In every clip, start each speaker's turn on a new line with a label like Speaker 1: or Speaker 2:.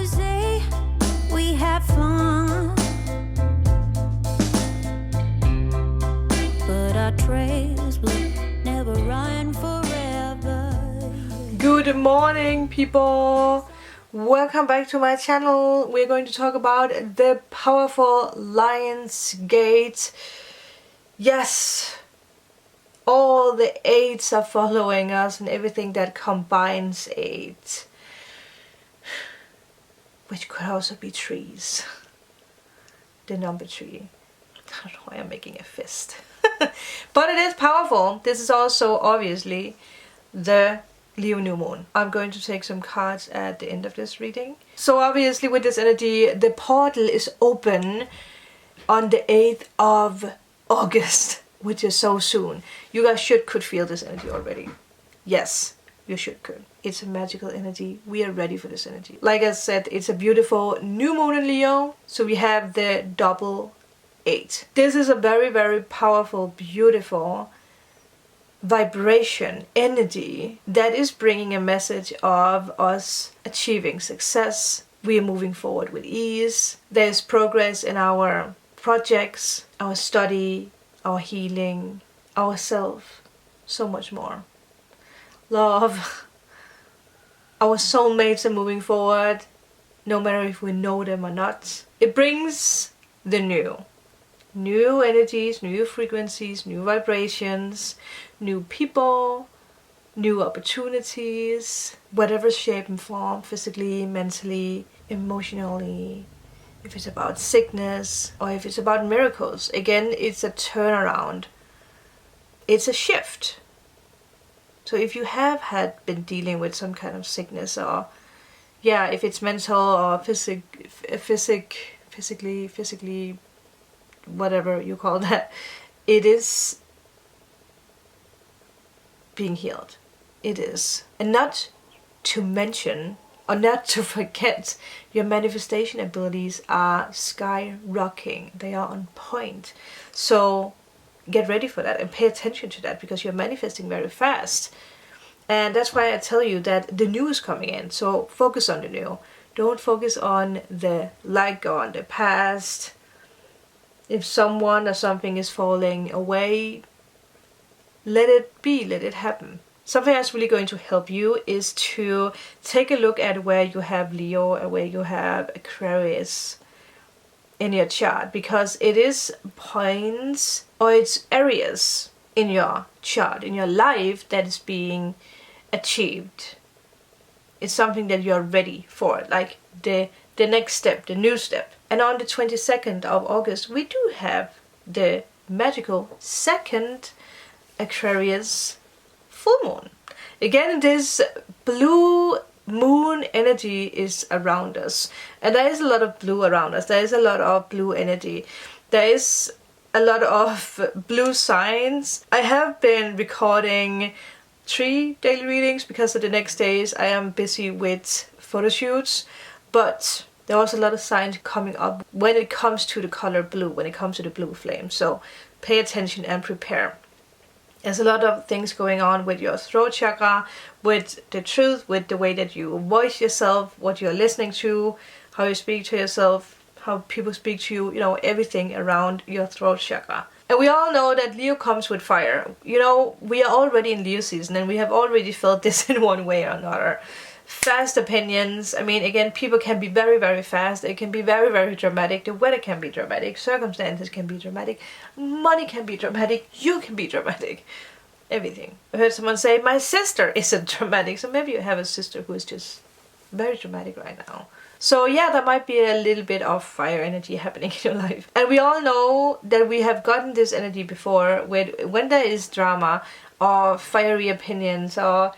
Speaker 1: say we had fun, but our trails will never run forever.
Speaker 2: Good morning, people. Welcome back to my channel. We're going to talk about the powerful Lion's Gate. Yes, all the eights are following us and everything that combines eight, which could also be trees. The number 3. I don't know why I'm making a fist. But it is powerful. This is also obviously the Leo new moon. I'm going to take some cards at the end of this reading. So obviously with this energy, the portal is open on the 8th of August, which is so soon. You guys could feel this energy already. Yes, you could. It's a magical energy. We are ready for this energy. Like I said, it's a beautiful new moon in Leo. So we have the double 8. This is a very, very powerful, beautiful vibration energy that is bringing a message of us achieving success. We are moving forward with ease. There's progress in our projects, our study, our healing, ourself, so much more. Love. Our soulmates are moving forward, no matter if we know them or not. It brings the new energies, new frequencies, new vibrations, new people, new opportunities, whatever shape and form, physically, mentally, emotionally. If it's about sickness or if it's about miracles, again, it's a turnaround. It's a shift. So if you have been dealing with some kind of sickness, or yeah, if it's mental or physically, whatever you call that, it is being healed. It is. And not to mention, or not to forget, your manifestation abilities are skyrocketing. They are on point. So get ready for that and pay attention to that, because you're manifesting very fast. And that's why I tell you that the new is coming in. So focus on the new. Don't focus on the on the past. If someone or something is falling away, let it be, let it happen. Something that's really going to help you is to take a look at where you have Leo and where you have Aquarius in your chart, because it is points or it's areas in your chart, in your life, that is being achieved. It's something that you're ready for, like the next step, the new step. And on the 22nd of August, we do have the magical second Aquarius full moon. Again, this blue moon energy is around us. And there is a lot of blue around us. There is a lot of blue energy. There is a lot of blue signs. I have been recording 3 daily readings because of the next days I am busy with photo shoots. But there was a lot of signs coming up when it comes to the color blue, when it comes to the blue flame. So pay attention and prepare. There's a lot of things going on with your throat chakra, with the truth, with the way that you voice yourself, what you're listening to, how you speak to yourself, how people speak to you, everything around your throat chakra. And we all know that Leo comes with fire. We are already in Leo season and we have already felt this in one way or another. Fast opinions. I mean, again, people can be very, very fast. It can be very, very dramatic. The weather can be dramatic. Circumstances can be dramatic. Money can be dramatic. You can be dramatic. Everything. I heard someone say, my sister isn't dramatic. So maybe you have a sister who is just very dramatic right now. So yeah, there might be a little bit of fire energy happening in your life. And we all know that we have gotten this energy before when there is drama or fiery opinions or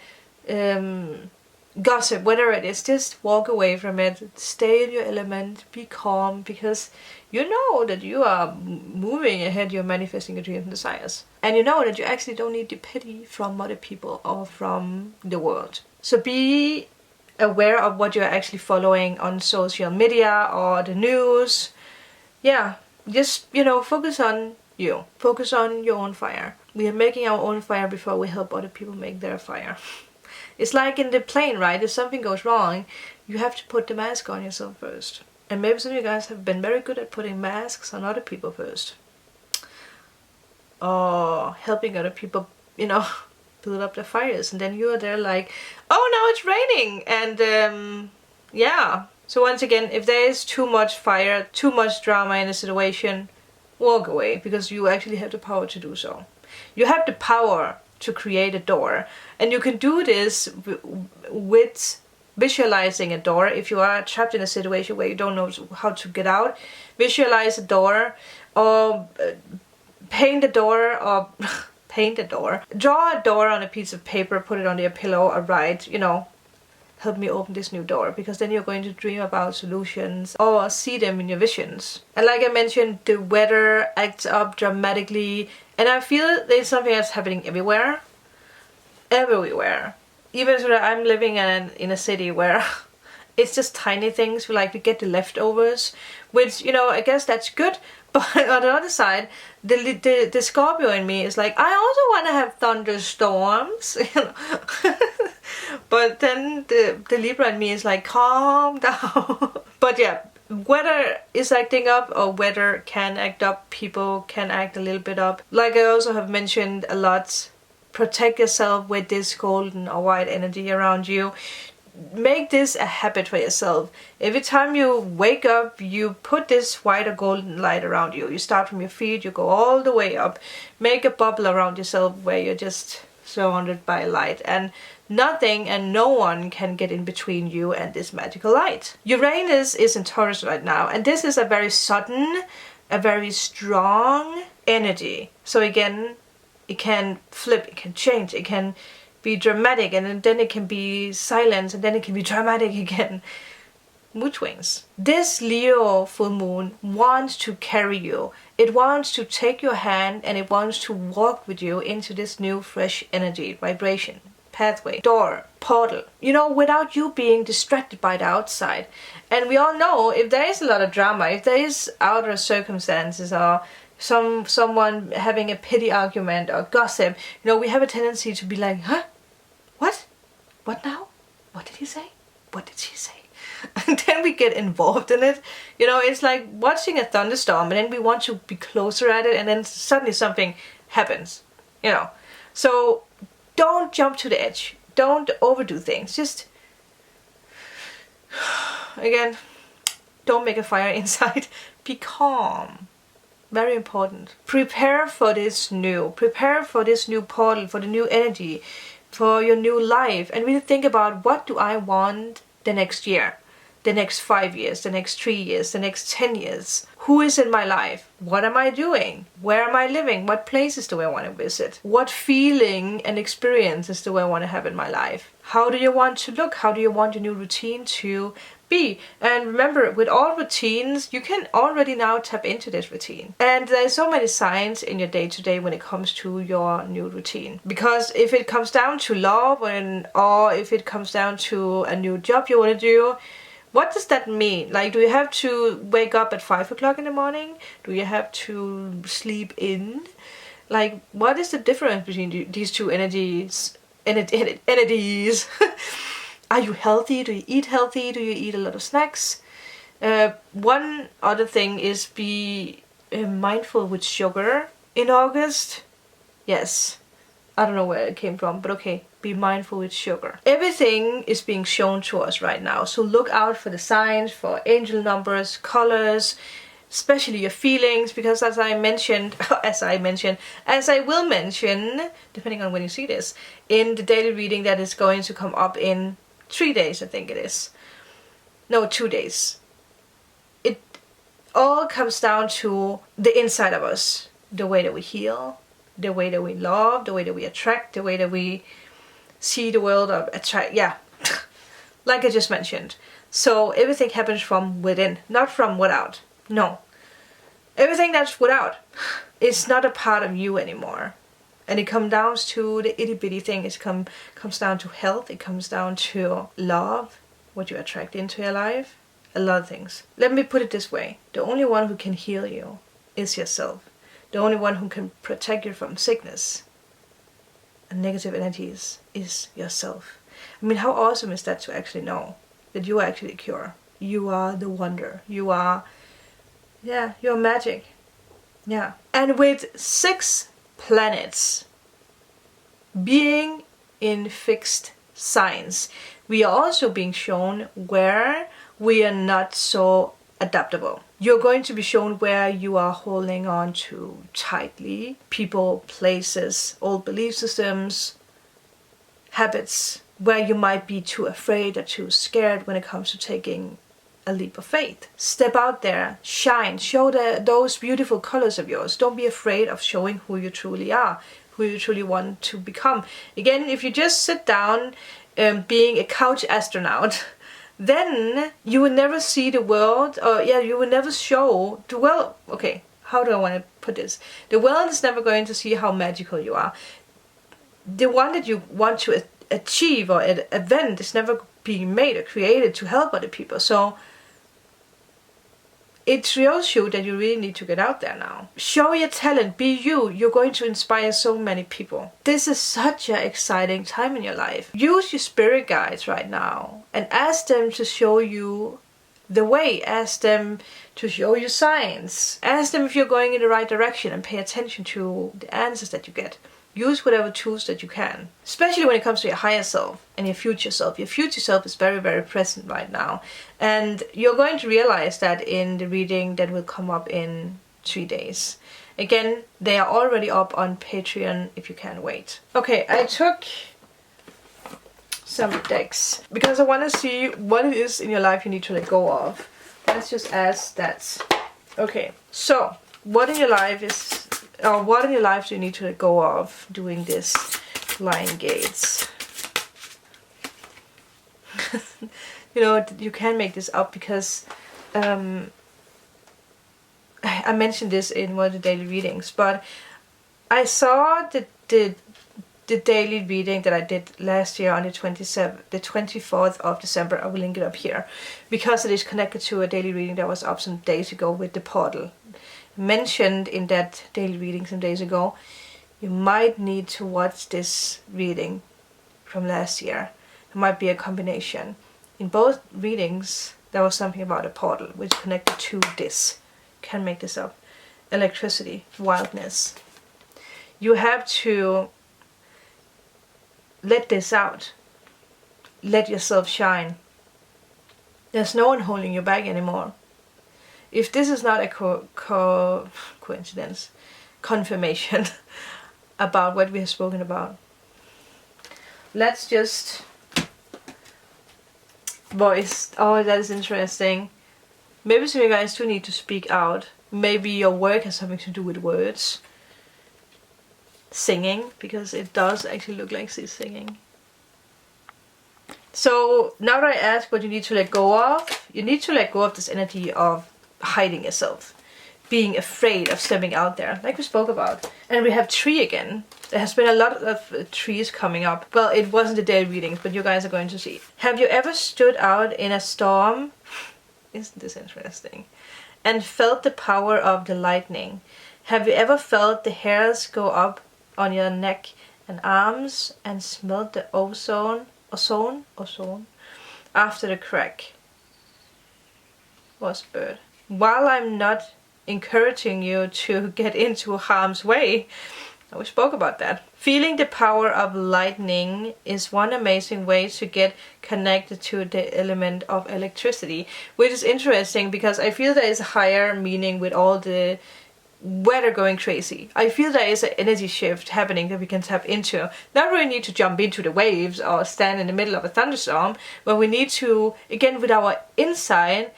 Speaker 2: gossip, whatever it is. Just walk away from it. Stay in your element. Be calm, because you know that you are moving ahead. You're manifesting your dreams and desires. And you know that you actually don't need the pity from other people or from the world. So be aware of what you're actually following on social media or the news. Yeah, just, focus on you. Focus on your own fire. We are making our own fire before we help other people make their fire. It's like in the plane, right? If something goes wrong, you have to put the mask on yourself first. And maybe some of you guys have been very good at putting masks on other people first. Or helping other people, build up their fires. And then you are there like, oh, now it's raining. And yeah. So once again, if there is too much fire, too much drama in a situation, walk away, because you actually have the power to do so. You have the power to create a door, and you can do this with visualizing a door. If you are trapped in a situation where you don't know how to get out, visualize a door, or paint a door, or paint a door. Draw a door on a piece of paper, put it under your pillow, or write, help me open this new door, because then you're going to dream about solutions or see them in your visions. And like I mentioned, the weather acts up dramatically, and I feel there's something that's happening everywhere. Even so that I'm living in a city where it's just tiny things. We get the leftovers, which, I guess that's good. But on the other side, the Scorpio in me is like, I also want to have thunderstorms, But then the Libra in me is like, calm down. But yeah, weather is acting up, or weather can act up. People can act a little bit up. Like I also have mentioned a lot, protect yourself with this golden or white energy around you. Make this a habit for yourself. Every time you wake up, you put this white or golden light around you. You start from your feet, you go all the way up. Make a bubble around yourself where you're just surrounded by light, and nothing and no one can get in between you and this magical light. Uranus is in Taurus right now, and this is a very sudden, a very strong energy. So again, it can flip, it can change, it can be dramatic, and then it can be silent, and then it can be dramatic again. Mood swings. This Leo full moon wants to carry you. It wants to take your hand, and it wants to walk with you into this new fresh energy, vibration, pathway, door, portal, without you being distracted by the outside. And we all know, if there is a lot of drama, if there is outer circumstances, or someone having a petty argument or gossip, we have a tendency to be like, huh? What now? What did he say? What did she say? And then we get involved in it. It's like watching a thunderstorm, and then we want to be closer at it, and then suddenly something happens. So don't jump to the edge. Don't overdo things. Just, again, don't make a fire inside. Be calm. Very important. Prepare for this new. Prepare for this new portal, for the new energy, for your new life. And really think about, what do I want the next year? The next 5 years, the next 3 years, the next 10 years. Who is in my life? What am I doing? Where am I living? What places do I want to visit? What feeling and experiences do I want to have in my life? How do you want to look? How do you want your new routine to be? And remember, with all routines, you can already now tap into this routine. And there's so many signs in your day-to-day when it comes to your new routine. Because if it comes down to love, or if it comes down to a new job you want to do, what does that mean? Do you have to wake up at 5 o'clock in the morning? Do you have to sleep in? What is the difference between these two energies? Entities? Are you healthy? Do you eat healthy? Do you eat a lot of snacks? One other thing is be mindful with sugar in August. Yes, I don't know where it came from, but okay, be mindful with sugar. Everything is being shown to us right now, so look out for the signs, for angel numbers, colors, especially your feelings, because as I will mention, depending on when you see this, in the daily reading that is going to come up in 3 days, I think it is. No, 2 days. It all comes down to the inside of us. The way that we heal, the way that we love, the way that we attract, the way that we see the world of attract. Yeah, like I just mentioned. So everything happens from within, not from without. No. Everything that's without is not a part of you anymore. And it comes down to the itty bitty thing. It comes down to health. It comes down to love, what you attract into your life. A lot of things. Let me put it this way. The only one who can heal you is yourself. The only one who can protect you from sickness and negative energies is yourself. I mean, how awesome is that to actually know? that you are actually a cure. You are the wonder. You are, yeah, you're magic. Yeah. And with 6 planets being in fixed signs, we are also being shown where we are not so adaptable. You're going to be shown where you are holding on to tightly. People, places, old belief systems, habits, where you might be too afraid or too scared when it comes to taking a leap of faith. Step out there, shine, show those beautiful colors of yours. Don't be afraid of showing who you truly are, who you truly want to become. Again, if you just sit down being a couch astronaut, then you will never see the world, or you will never show the world. Okay, how do I want to put this? The world is never going to see how magical you are. The one that you want to achieve or an event is never being made or created to help other people. So it shows you that you really need to get out there now. Show your talent, be you. You're going to inspire so many people. This is such an exciting time in your life. Use your spirit guides right now and ask them to show you the way. Ask them to show you signs. Ask them if you're going in the right direction and pay attention to the answers that you get. Use whatever tools that you can, especially when it comes to your higher self and your future self. Your future self is very, very present right now. And you're going to realize that in the reading that will come up in 3 days. Again, they are already up on Patreon if you can't wait. Okay, I took some decks because I want to see what it is in your life you need to let go of. Let's just ask that. Okay, so what in your life is... what in your life do you need to let go of doing this Lion Gates? You know, you can make this up because I mentioned this in one of the daily readings, but I saw the daily reading that I did last year on the 24th of December. I will link it up here because it is connected to a daily reading that was up some days ago with the portal. Mentioned in that daily reading some days ago, you might need to watch this reading from last year. It might be a combination. In both readings, there was something about a portal which connected to this. Can't make this up. Electricity, wildness. You have to let this out. Let yourself shine. There's no one holding you back anymore. If this is not a coincidence, confirmation about what we have spoken about, let's just voice. Oh, that is interesting. Maybe some of you guys do need to speak out. Maybe your work has something to do with words. Singing, because it does actually look like she's singing. So now that I ask what you need to let go of, you need to let go of this energy of hiding yourself, being afraid of stepping out there, like we spoke about. And we have tree again. There has been a lot of trees coming up. Well, it wasn't the daily readings, but you guys are going to see. Have you ever stood out in a storm? Isn't this interesting? And felt the power of the lightning? Have you ever felt the hairs go up on your neck and arms and smelled the ozone after the crack? Was bird. While I'm not encouraging you to get into harm's way, we spoke about that. Feeling the power of lightning is one amazing way to get connected to the element of electricity, which is interesting because I feel there is a higher meaning with all the weather going crazy. I feel there is an energy shift happening that we can tap into. Not really need to jump into the waves or stand in the middle of a thunderstorm, but we need to, again with our inside,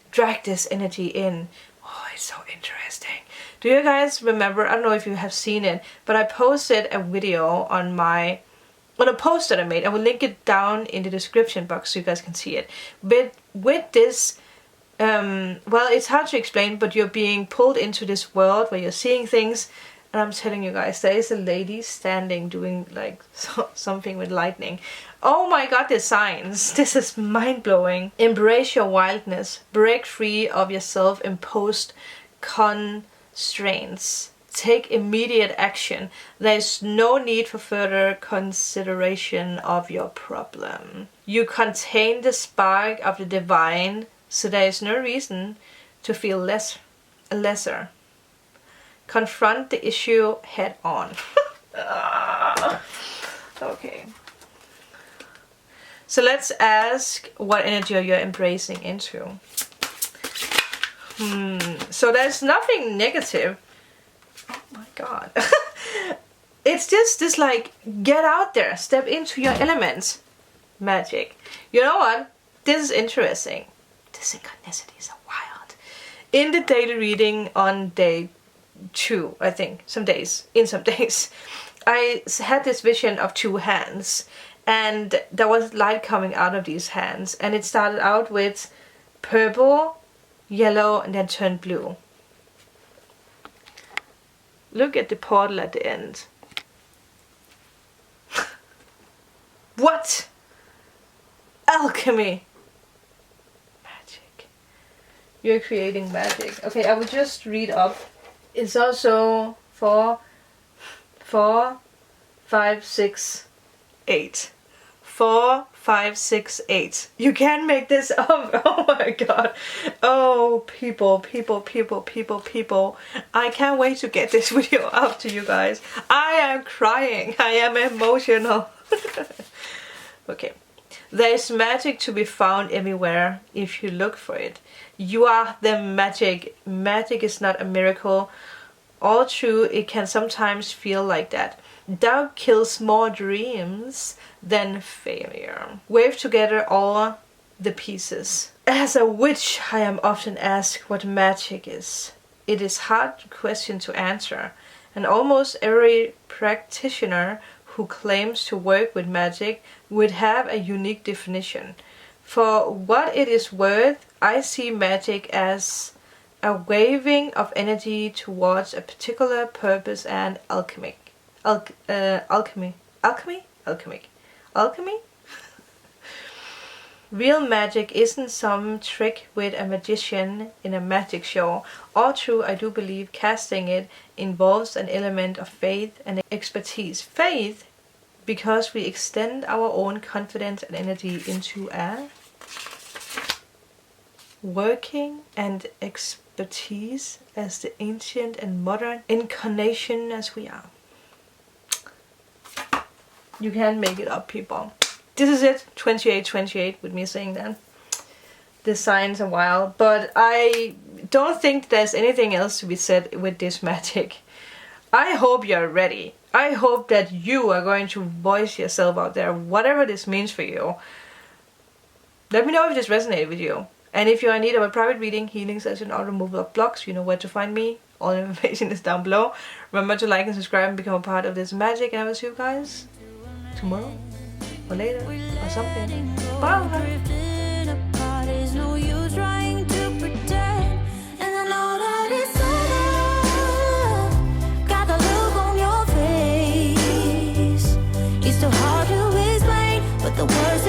Speaker 2: drag this energy in. Oh, it's so interesting. Do you guys remember, I don't know if you have seen it, but I posted a video on a post that I made. I will link it down in the description box so you guys can see it. But with this, well, it's hard to explain, but you're being pulled into this world where you're seeing things. And I'm telling you guys, there is a lady standing doing like something with lightning. Oh my god, the signs. This is mind-blowing. Embrace your wildness. Break free of your self-imposed constraints. take immediate action. There's no need for further consideration of your problem. You contain the spark of the divine, so there is no reason to feel lesser. Confront the issue head on. Okay. So let's ask what energy you're embracing into. So there's nothing negative. Oh my god. It's just this like, get out there, step into your element. Magic. You know what? This is interesting. The synchronicities are wild. In the daily reading on day 2, I think, some days, I had this vision of 2 hands, and there was light coming out of these hands, and it started out with purple, yellow, and then turned blue. Look at the portal at the end. What? Alchemy. Magic. You're creating magic. Okay, I will just read up. It's also 4, 5, 6, 8. 4, 5, 6, 8. You can't make this up. Oh my god. Oh, people. I can't wait to get this video up to you guys. I am crying. I am emotional. Okay. There is magic to be found everywhere if you look for it. You are the magic. Magic is not a miracle. All true, it can sometimes feel like that. Doubt kills more dreams than failure. Wave together all the pieces. As a witch, I am often asked what magic is. It is hard question to answer, and almost every practitioner who claims to work with magic would have a unique definition. For what it is worth, I see magic as a waving of energy towards a particular purpose and alchemy. Real magic isn't some trick with a magician in a magic show. All true, I do believe casting it involves an element of faith and expertise. Faith, because we extend our own confidence and energy into a working, and expertise as the ancient and modern incarnation as we are. You can't make it up, people. This is it, 2828, with me saying that. The signs are wild, but I don't think there's anything else to be said with this magic. I hope you're ready. I hope that you are going to voice yourself out there, whatever this means for you. Let me know if this resonated with you. And if you're in need of a private reading, healing session, or removal of blocks, you know where to find me. All the information is down below. Remember to like and subscribe and become a part of this magic. And I will see you guys tomorrow, or later, or something. Bye!
Speaker 1: The words